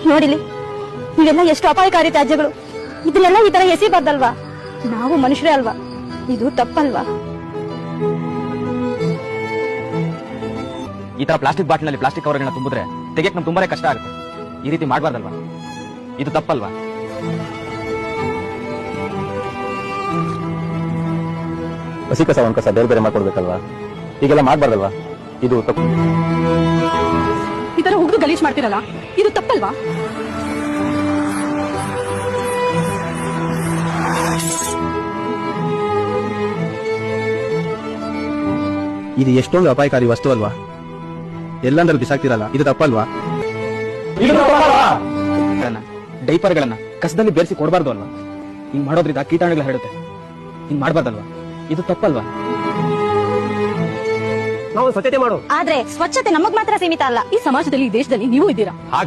ನೋಡಿಲಿ, ಇವೆಲ್ಲ ಎಷ್ಟು ಅಪಾಯಕಾರಿ ತ್ಯಾಜ್ಯಗಳು. ಇದನ್ನೆಲ್ಲ ಈ ತರ ಎಸಿಬಾರ್ದಲ್ವಾ? ನಾವು ಮನುಷ್ಯರೇ ಅಲ್ವಾ? ಇದು ತಪ್ಪಲ್ವಾ? ಈ ತರ ಪ್ಲಾಸ್ಟಿಕ್ ಬಾಟ್ಲಿನಲ್ಲಿ ಪ್ಲಾಸ್ಟಿಕ್ ಕವರ್ಗಳನ್ನ ತುಂಬಿದ್ರೆ ತೆಗೆಯಕ್ ನಮ್ಗೆ ತುಂಬಾನೇ ಕಷ್ಟ ಆಗುತ್ತೆ. ಈ ರೀತಿ ಮಾಡಬಾರ್ದಲ್ವಾ? ಇದು ತಪ್ಪಲ್ವಾ? ಹಸಿ ಕಸ ಒಂದ್ ಕಸ ಬೇರೆ ಬೇರೆ ಮಾಡ್ಕೊಡ್ಬೇಕಲ್ವಾ? ಈಗೆಲ್ಲ ಮಾಡ್ಬಾರ್ದಲ್ವಾ? ಇದು ತಪ್ಪು. ಈ ತರ ಹುಡುಗ ಗಲೀಜ್ ಮಾಡ್ತಿರಲ್ಲ, ಇದು ತಪ್ಪಲ್ವಾ? ಇದು ಎಷ್ಟೊಂದು ಅಪಾಯಕಾರಿ ವಸ್ತು ಅಲ್ವಾ? ಎಲ್ಲಂದ್ರಲ್ಲಿ ಬಿಸಾಕ್ತಿರಲ್ಲ, ಇದು ತಪ್ಪಲ್ವಾ? ಡೈಪರ್ಗಳನ್ನ ಕಸದಲ್ಲಿ ಬೇರಿಸಿ ಕೊಡಬಾರ್ದು ಅಲ್ವಾ? ಹಿಂಗ್ ಮಾಡೋದ್ರಿಂದ ಕೀಟಾಣುಗಳು ಹರಡುತ್ತೆ. ಹಿಂಗ್ ಮಾಡಬಾರ್ದಲ್ವಾ? ಇದು ತಪ್ಪಲ್ವಾ? ನಾವು ಸ್ವಚ್ಛತೆ ಮಾಡು. ಆದ್ರೆ ಸ್ವಚ್ಛತೆ ನಮಗ್ ಮಾತ್ರ ಸೀಮಿತ ಅಲ್ಲ. ಈ ಸಮಾಜದಲ್ಲಿ, ಈ ದೇಶದಲ್ಲಿ ನೀವು ಇದ್ದೀರಾ. ಹಾಗಾಗಿ